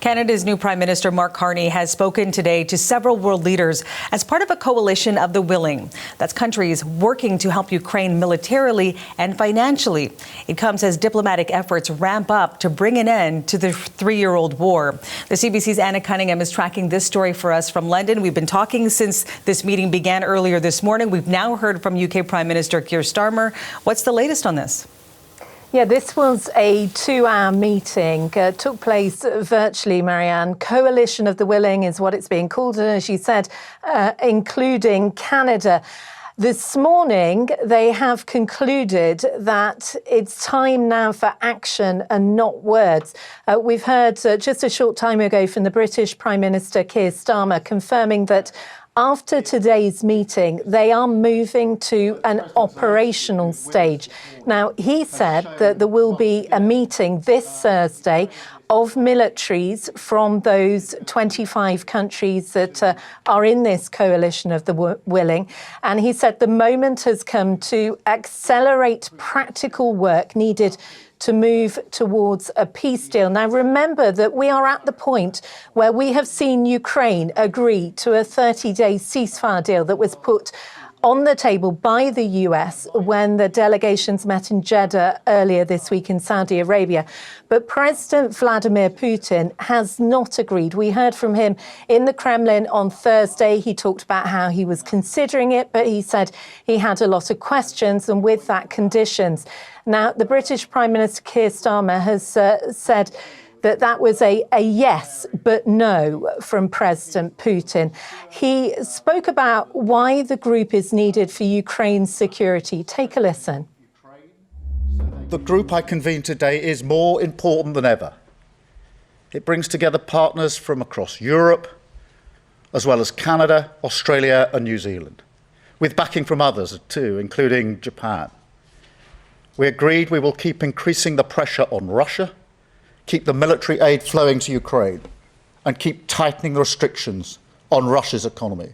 Canada's new Prime Minister Mark Carney has spoken today to several world leaders as part of a coalition of the willing. That's countries working to help Ukraine militarily and financially. It comes as diplomatic efforts ramp up to bring an end to the three-year-old war. The CBC's Anna Cunningham is tracking this story for us from London. We've been talking since this meeting began earlier this morning. We've now heard from UK Prime Minister Keir Starmer. What's the latest on this? Yeah, this was a 2-hour meeting. Took place virtually, Marianne. Coalition of the Willing is what it's being called, and as you said, including Canada. This morning, they have concluded that it's time now for action and not words. We've heard just a short time ago from the British Prime Minister Keir Starmer confirming that after today's meeting, they are moving to an operational stage. Now, he said that there will be a meeting this Thursday of militaries from those 25 countries that are in this coalition of the willing. And he said the moment has come to accelerate practical work needed to move towards a peace deal. Now, remember that we are at the point where we have seen Ukraine agree to a 30-day ceasefire deal that was put on the table by the US when the delegations met in Jeddah earlier this week in Saudi Arabia. But President Vladimir Putin has not agreed. We heard from him in the Kremlin on Thursday. He talked about how he was considering it, but he said he had a lot of questions, and with that, conditions. Now, the British Prime Minister Keir Starmer has said that was a yes, but no from President Putin. He spoke about why the group is needed for Ukraine's security. Take a listen. The group I convened today is more important than ever. It brings together partners from across Europe, as well as Canada, Australia and New Zealand, with backing from others too, including Japan. We agreed we will keep increasing the pressure on Russia, keep the military aid flowing to Ukraine, and keep tightening the restrictions on Russia's economy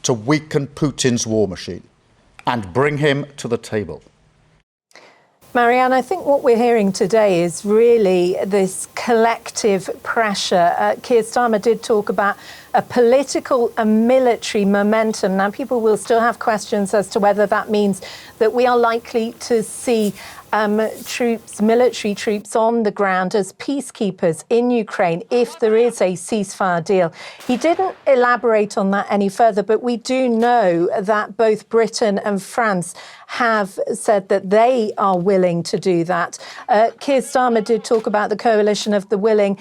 to weaken Putin's war machine and bring him to the table. Marianne, I think what we're hearing today is really this collective pressure. Keir Starmer did talk about a political and military momentum. Now, people will still have questions as to whether that means that we are likely to see military troops on the ground as peacekeepers in Ukraine if there is a ceasefire deal. He didn't elaborate on that any further, but we do know that both Britain and France have said that they are willing to do that. Keir Starmer did talk about the coalition of the willing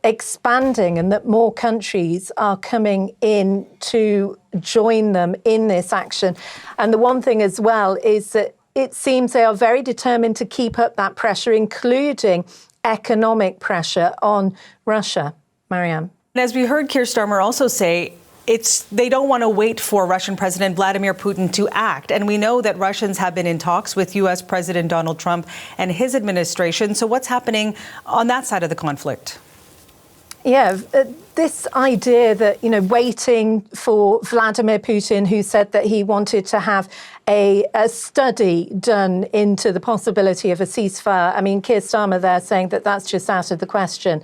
expanding, and that more countries are coming in to join them in this action. And the one thing as well is that it seems they are very determined to keep up that pressure, including economic pressure on Russia. Marianne. As we heard Keir Starmer also say, they don't want to wait for Russian President Vladimir Putin to act. And we know that Russians have been in talks with U.S. President Donald Trump and his administration. So what's happening on that side of the conflict? Yeah, this idea that, waiting for Vladimir Putin, who said that he wanted to have a study done into the possibility of a ceasefire. I mean, Keir Starmer there saying that that's just out of the question.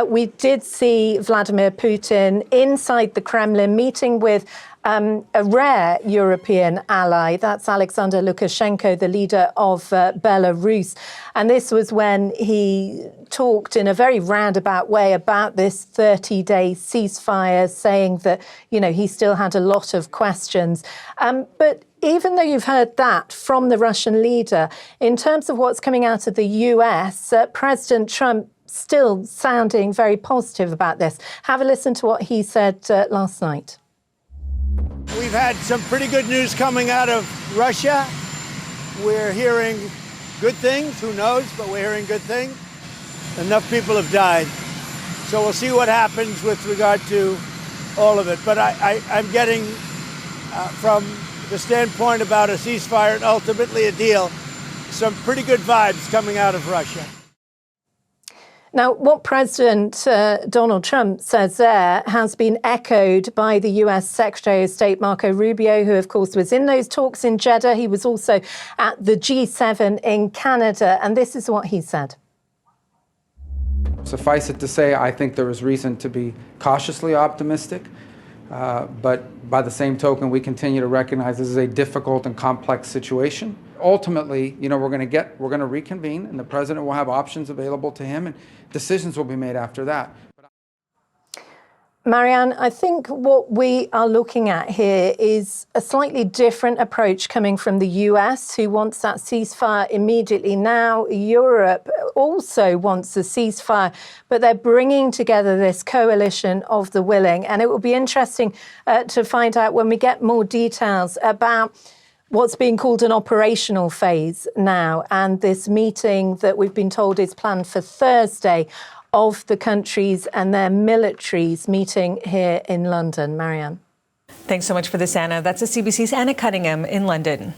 We did see Vladimir Putin inside the Kremlin meeting with a rare European ally. That's Alexander Lukashenko, the leader of Belarus. And this was when he talked in a very roundabout way about this 30-day ceasefire, saying that, he still had a lot of questions. But even though you've heard that from the Russian leader, in terms of what's coming out of the US, President Trump still sounding very positive about this. Have a listen to what he said last night. We've had some pretty good news coming out of Russia. We're hearing good things. Who knows? But we're hearing good things. Enough people have died. So we'll see what happens with regard to all of it. But I'm getting, from the standpoint about a ceasefire and ultimately a deal, some pretty good vibes coming out of Russia. Now, what President Donald Trump says there has been echoed by the US Secretary of State Marco Rubio, who, of course, was in those talks in Jeddah. He was also at the G7 in Canada. And this is what he said. Suffice it to say, I think there is reason to be cautiously optimistic, but by the same token, we continue to recognize this is a difficult and complex situation. Ultimately, we're going to reconvene, and the president will have options available to him, and decisions will be made after that. Marianne, I think what we are looking at here is a slightly different approach coming from the US, who wants that ceasefire immediately now. Europe also wants a ceasefire, but they're bringing together this coalition of the willing. And it will be interesting to find out when we get more details about what's being called an operational phase now, and this meeting that we've been told is planned for Thursday of the countries and their militaries meeting here in London. Marianne. Thanks so much for this, Anna. That's the CBC's Anna Cunningham in London.